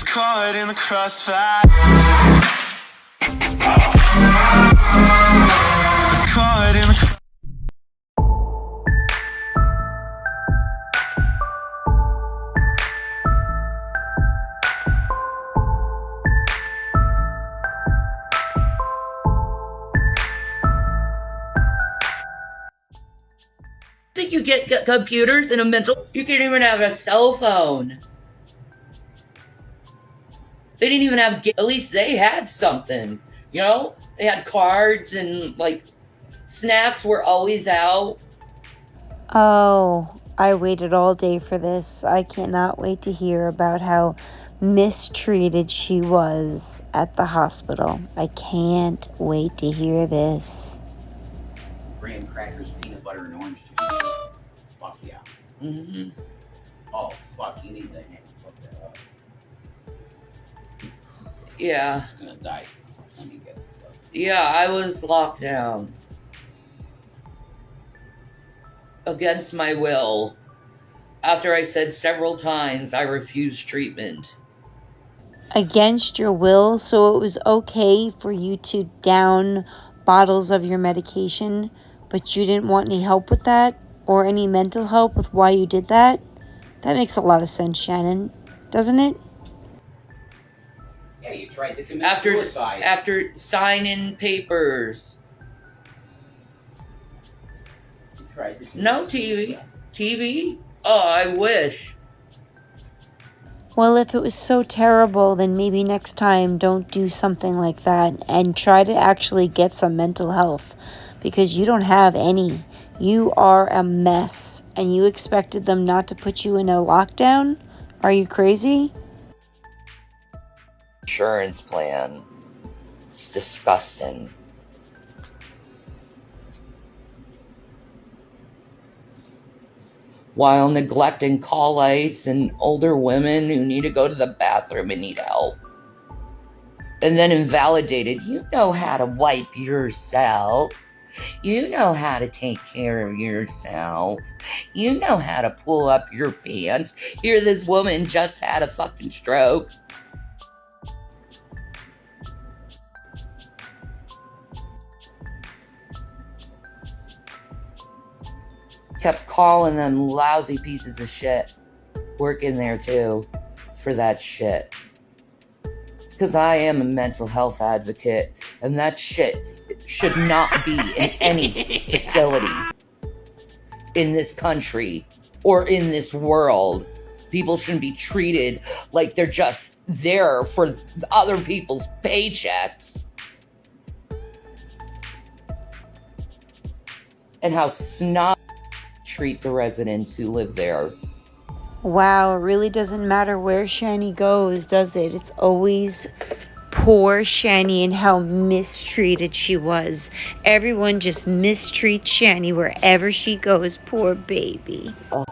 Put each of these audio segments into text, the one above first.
It's caught in the crossfire. It's caught in the think you get computers in a mental... You can't even have a cell phone. They didn't even have... At least they had something, you know? They had cards and, like, snacks were always out. Oh, I waited all day for this. I cannot wait to hear about how mistreated she was at the hospital. I can't wait to hear this. Graham crackers, peanut butter, and orange juice. Fuck yeah. Mm-hmm. Oh, fuck, you need to fuck that up. Yeah. I'm gonna die. Let me get it. Yeah, I was locked down. Against my will. After I said several times I refused treatment. Against your will, so it was okay for you to down bottles of your medication, but you didn't want any help with that? Or any mental help with why you did that? That makes a lot of sense, Shannon. Doesn't it? Yeah, you tried to commit suicide. After signing papers. You tried to commit No suicide. TV? Oh, I wish. Well, if it was so terrible, then maybe next time don't do something like that and try to actually get some mental health, because you don't have any. You are a mess, and you expected them not to put you in a lockdown? Are you crazy? Insurance plan. It's disgusting. While neglecting call-outs and older women who need to go to the bathroom and need help. And then invalidated. You know how to wipe yourself. You know how to take care of yourself. You know how to pull up your pants. Here, this woman just had a fucking stroke. Kept calling them lousy pieces of shit. Working there too. For that shit. Because I am a mental health advocate. And that shit should not be in any facility. In this country. Or in this world. People shouldn't be treated like they're just there for other people's paychecks. And how snob treat the residents who live there. Wow, it really doesn't matter where Shanny goes, does it? It's always poor Shanny and how mistreated she was. Everyone just mistreats Shanny wherever she goes. Poor baby. Ugh.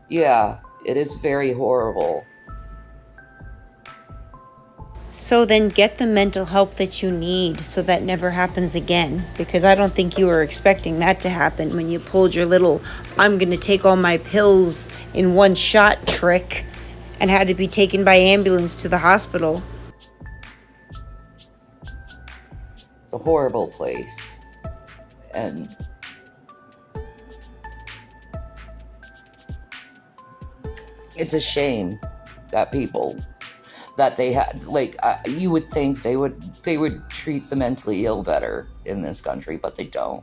Yeah, it is very horrible. So then get the mental help that you need so that never happens again. Because I don't think you were expecting that to happen when you pulled your little I'm going to take all my pills in one shot trick and had to be taken by ambulance to the hospital. It's a horrible place. And it's a shame that people... that they had, like, you would think they would treat the mentally ill better in this country, but they don't.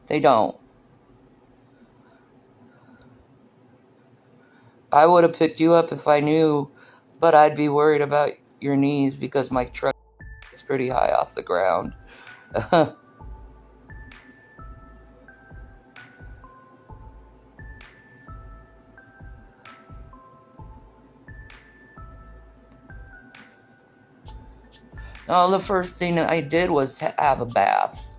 They don't. I would have picked you up if I knew, but I'd be worried about your knees because my truck is pretty high off the ground. Oh, the first thing I did was have a bath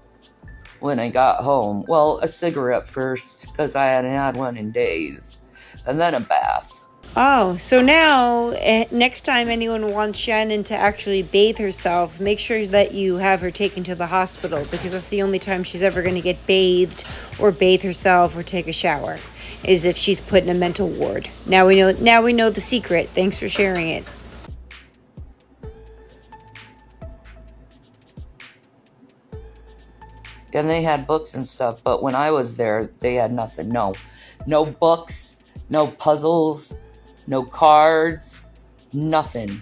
when I got home. Well, a cigarette first, because I hadn't had one in days. And then a bath. Oh, so now next time anyone wants Shannon to actually bathe herself, make sure that you have her taken to the hospital, because that's the only time she's ever going to get bathed or bathe herself or take a shower, is if she's put in a mental ward. Now we know the secret. Thanks for sharing it. And they had books and stuff, but when I was there, they had nothing. No books, no puzzles, no cards, nothing.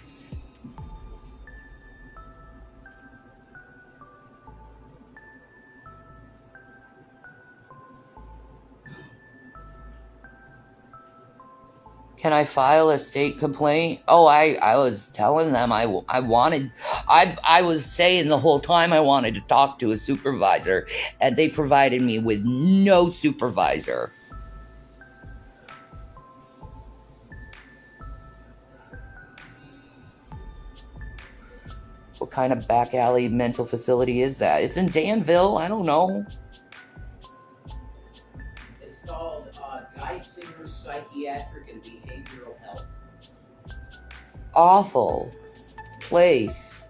Can I file a state complaint? Oh, I was telling them I was saying the whole time I wanted to talk to a supervisor, and they provided me with no supervisor. What kind of back alley mental facility is that? It's in Danville. I don't know. It's called Geisinger Psychiatric and Behavioral Health. Awful place.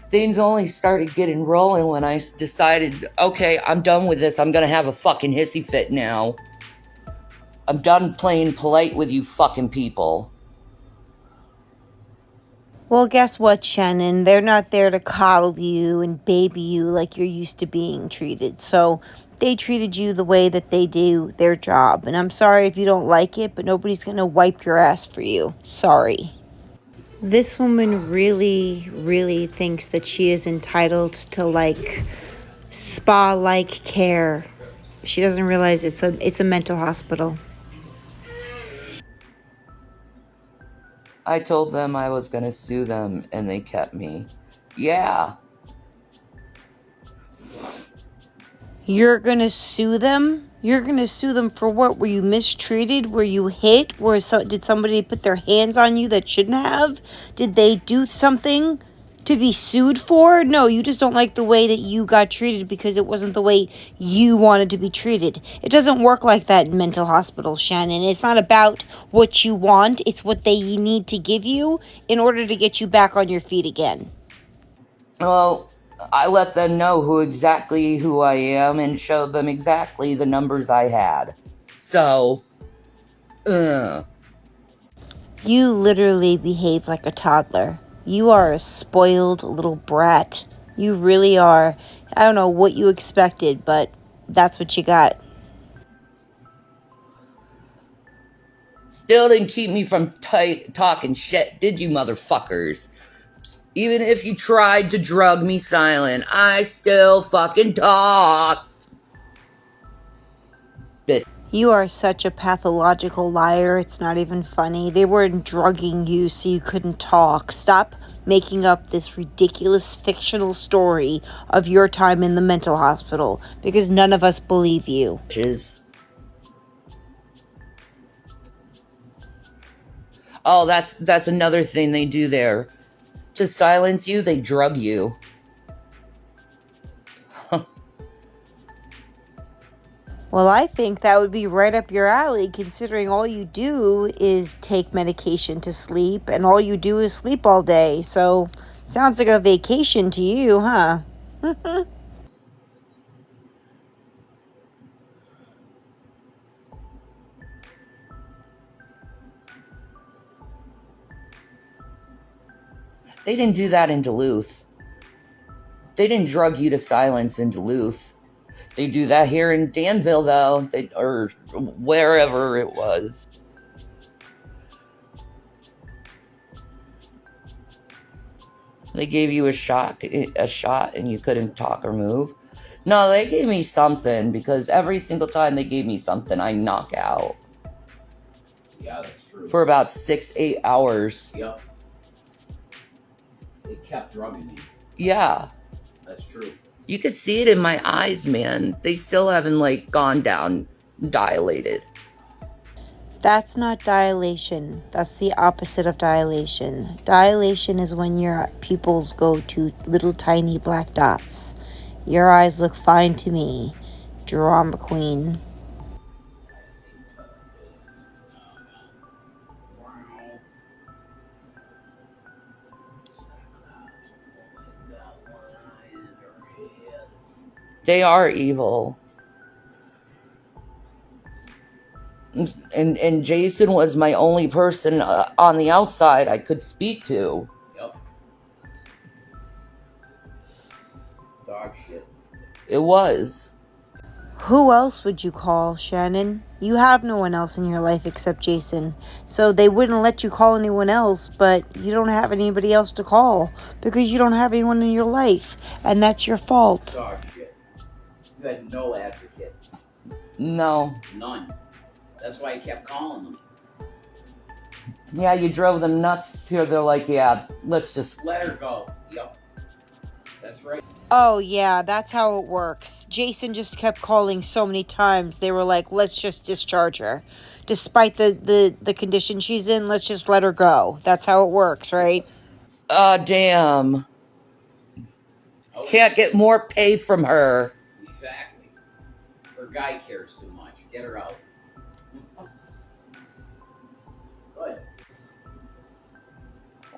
Things only started getting rolling when I decided, okay, I'm done with this. I'm gonna have a fucking hissy fit now. I'm done playing polite with you fucking people. Well, guess what, Shannon? They're not there to coddle you and baby you like you're used to being treated. So they treated you the way that they do their job. And I'm sorry if you don't like it, but nobody's going to wipe your ass for you. Sorry. This woman really, really thinks that she is entitled to, like, spa-like care. She doesn't realize it's a mental hospital. I told them I was gonna sue them, and they kept me. Yeah. You're gonna sue them? You're gonna sue them for what? Were you mistreated? Were you hit? Did somebody put their hands on you that shouldn't have? Did they do something to be sued for? No, you just don't like the way that you got treated because it wasn't the way you wanted to be treated. It doesn't work like that in mental hospitals, Shannon. It's not about what you want. It's what they need to give you in order to get you back on your feet again. Well, I let them know who I am and showed them exactly the numbers I had. So, You literally behave like a toddler. You are a spoiled little brat. You really are. I don't know what you expected, but that's what you got. Still didn't keep me from talking shit, did you motherfuckers? Even if you tried to drug me silent, I still fucking talked. You are such a pathological liar. It's not even funny. They weren't drugging you so you couldn't talk. Stop making up this ridiculous fictional story of your time in the mental hospital, because none of us believe you. Oh, that's another thing they do there. To silence you, they drug you. Well, I think that would be right up your alley, considering all you do is take medication to sleep, and all you do is sleep all day. So, sounds like a vacation to you, huh? They didn't do that in Duluth. They didn't drug you to silence in Duluth. They do that here in Danville, though, or wherever it was. They gave you a shot, and you couldn't talk or move. No, they gave me something, because every single time they gave me something, I knock out. Yeah, that's true. For about 6-8 hours. Yep. They kept drugging me. Yeah. That's true. You could see it in my eyes, man. They still haven't, gone down, dilated. That's not dilation. That's the opposite of dilation. Dilation is when your pupils go to little tiny black dots. Your eyes look fine to me, drama queen. They are evil. And Jason was my only person on the outside I could speak to. Yep. Dog shit. It was. Who else would you call, Shannon? You have no one else in your life except Jason. So they wouldn't let you call anyone else, but you don't have anybody else to call because you don't have anyone in your life. And that's your fault. Dog shit. You had no advocate. No. None. That's why I kept calling them. Yeah, you drove them nuts here. They're like, yeah, let's just... Let her go. Yep. That's right. Oh, yeah, that's how it works. Jason just kept calling so many times. They were like, let's just discharge her. Despite the condition she's in, let's just let her go. That's how it works, right? Damn. Oh, Can't get more pay from her. exactly. Her guy cares too much. Get her out. Good.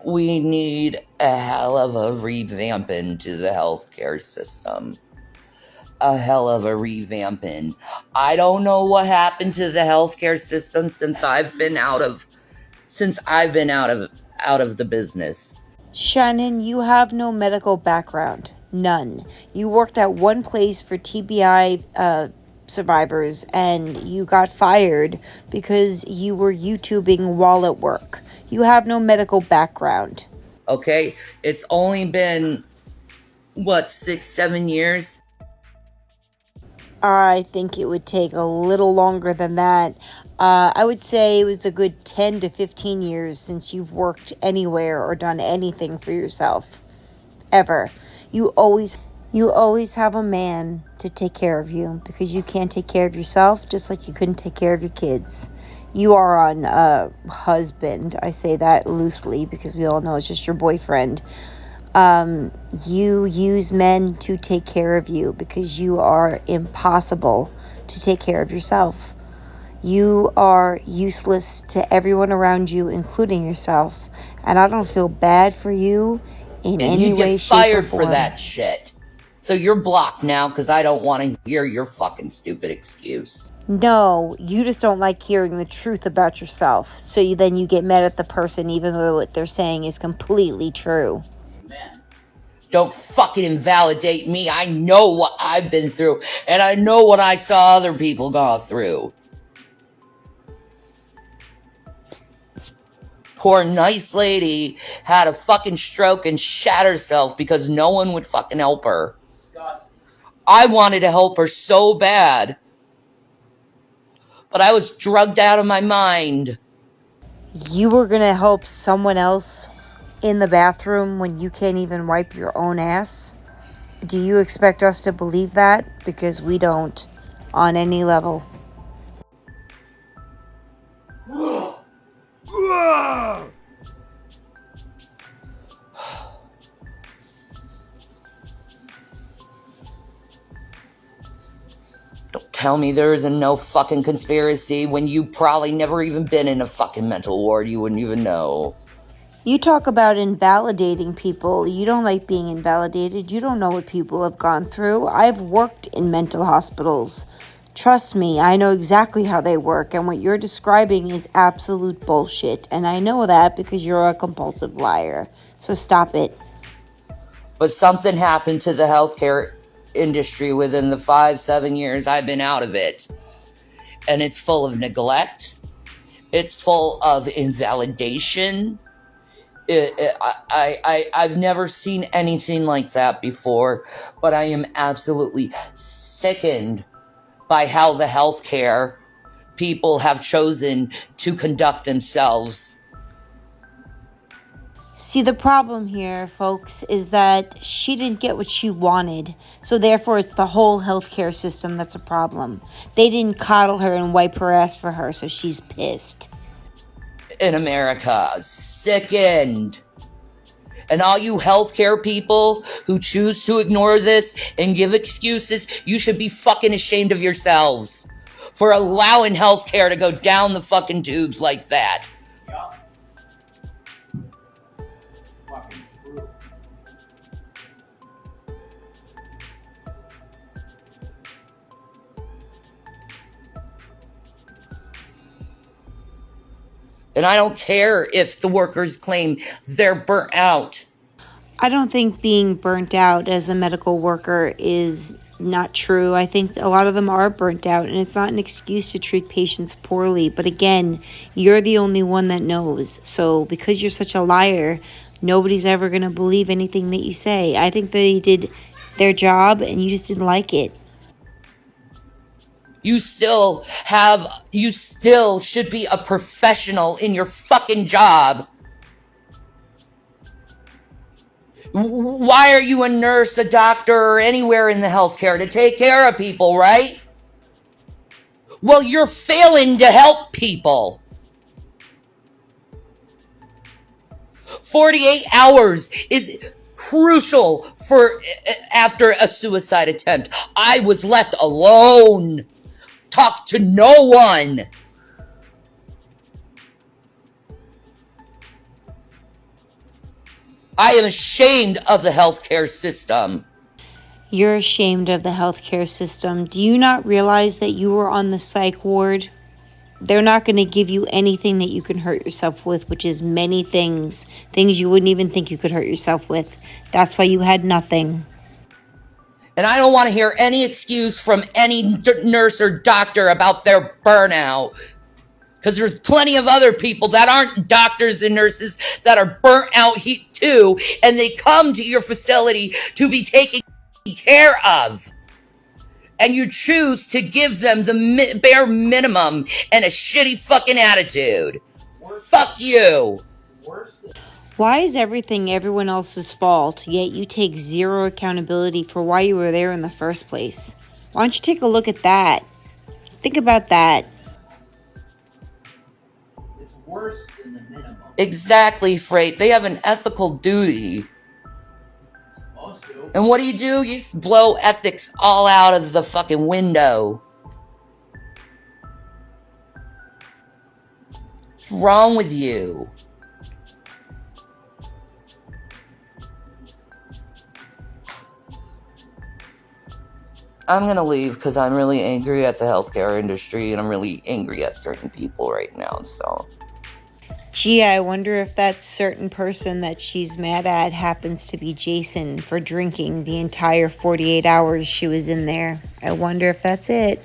We need a hell of a revamping to the healthcare system. A hell of a revamping. I don't know what happened to the healthcare system since I've been out of the business. Shannon, you have no medical background. None. You worked at one place for TBI survivors and you got fired because you were YouTubing while at work. You have no medical background. Okay? It's only been, 6-7 years? I think it would take a little longer than that. I would say it was a good 10 to 15 years since you've worked anywhere or done anything for yourself. Ever. You always have a man to take care of you because you can't take care of yourself, just like you couldn't take care of your kids. You are on husband. I say that loosely because we all know it's just your boyfriend. You use men to take care of you because you are impossible to take care of yourself. You are useless to everyone around you, including yourself. And I don't feel bad for you in any way, shape, or form. And you get fired for that shit. So you're blocked now because I don't want to hear your fucking stupid excuse. No, you just don't like hearing the truth about yourself. So then you get mad at the person even though what they're saying is completely true. Amen. Don't fucking invalidate me. I know what I've been through. And I know what I saw other people go through. Poor nice lady had a fucking stroke and shat herself because no one would fucking help her. Disgusting. I wanted to help her so bad. But I was drugged out of my mind. You were going to help someone else in the bathroom when you can't even wipe your own ass? Do you expect us to believe that? Because we don't, on any level. Don't tell me there isn't no fucking conspiracy when you probably never even been in a fucking mental ward. You wouldn't even know. You talk about invalidating people. You don't like being invalidated. You don't know what people have gone through. I've worked in mental hospitals. Trust me, I know exactly how they work, and what you're describing is absolute bullshit. And I know that because you're a compulsive liar. So stop it. But something happened to the healthcare industry within the 5-7 years I've been out of it. And it's full of neglect. It's full of invalidation. I've never seen anything like that before, but I am absolutely sickened by how the healthcare people have chosen to conduct themselves. See, the problem here, folks, is that she didn't get what she wanted. So therefore, it's the whole healthcare system that's a problem. They didn't coddle her and wipe her ass for her, so she's pissed. In America, sickened. And all you healthcare people who choose to ignore this and give excuses, you should be fucking ashamed of yourselves for allowing healthcare to go down the fucking tubes like that. Yup. Fucking truth. And I don't care if the workers claim they're burnt out. I don't think being burnt out as a medical worker is not true. I think a lot of them are burnt out, and it's not an excuse to treat patients poorly. But again, you're the only one that knows. So because you're such a liar, nobody's ever going to believe anything that you say. I think they did their job, and you just didn't like it. You still should be a professional in your fucking job. Why are you a nurse, a doctor, or anywhere in the healthcare? To take care of people, right? Well, you're failing to help people. 48 hours is crucial for after a suicide attempt. I was left alone. Talk to no one. I am ashamed of the healthcare system. You're ashamed of the healthcare system. Do you not realize that you were on the psych ward? They're not going to give you anything that you can hurt yourself with, which is many things you wouldn't even think you could hurt yourself with. That's why you had nothing. And I don't want to hear any excuse from any nurse or doctor about their burnout. Because there's plenty of other people that aren't doctors and nurses that are burnt out too. And they come to your facility to be taken care of. And you choose to give them the bare minimum and a shitty fucking attitude. Fuck you. Why is everything everyone else's fault, yet you take zero accountability for why you were there in the first place? Why don't you take a look at that? Think about that. It's worse than the minimum. Exactly, Freight. They have an ethical duty. Most do. And what do? You blow ethics all out of the fucking window. What's wrong with you? I'm gonna leave because I'm really angry at the healthcare industry and I'm really angry at certain people right now, so. Gee, I wonder if that certain person that she's mad at happens to be Jason for drinking the entire 48 hours she was in there. I wonder if that's it.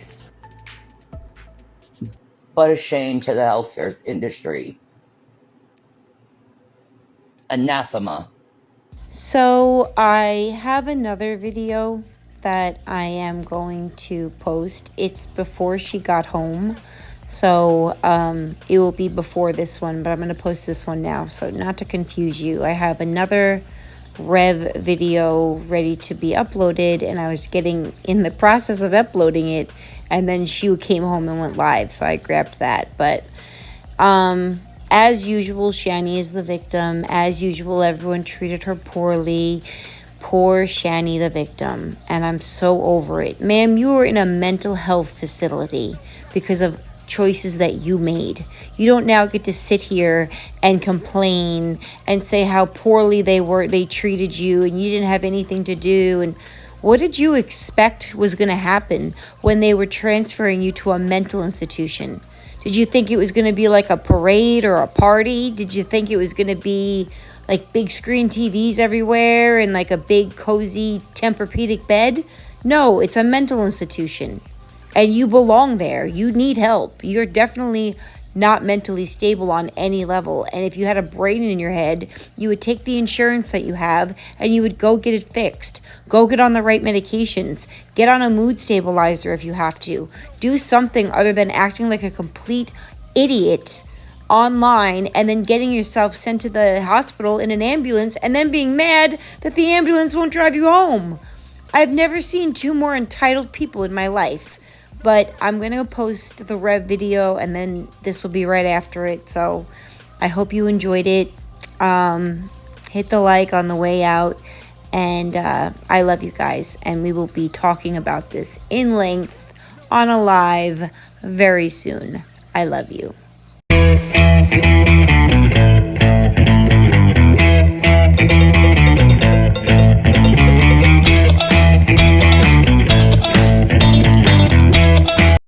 But a shame to the healthcare industry. Anathema. So I have another video that I am going to post. It's before she got home. So it will be before this one, but I'm going to post this one now. So not to confuse you, I have another Rev video ready to be uploaded, and I was getting in the process of uploading it, and then she came home and went live, so I grabbed that. But as usual, Shanny is the victim. As usual, everyone treated her poorly. Poor Shanny, the victim. And I'm so over it. Ma'am, you were in a mental health facility because of choices that you made. You don't now get to sit here and complain and say how poorly they treated you and you didn't have anything to do. And what did you expect was going to happen when they were transferring you to a mental institution? Did you think it was going to be like a parade or a party? Did you think it was going to be like big screen TVs everywhere and like a big cozy Tempur-Pedic bed? No, it's a mental institution. And you belong there. You need help. You're definitely not mentally stable on any level. And if you had a brain in your head, you would take the insurance that you have and you would go get it fixed. Go get on the right medications. Get on a mood stabilizer if you have to. Do something other than acting like a complete idiot online and then getting yourself sent to the hospital in an ambulance and then being mad that the ambulance won't drive you home. I've never seen two more entitled people in my life. But I'm going to post the Rev video and then this will be right after it. So I hope you enjoyed it. Hit the like on the way out. And I love you guys. And we will be talking about this in length on a live very soon. I love you.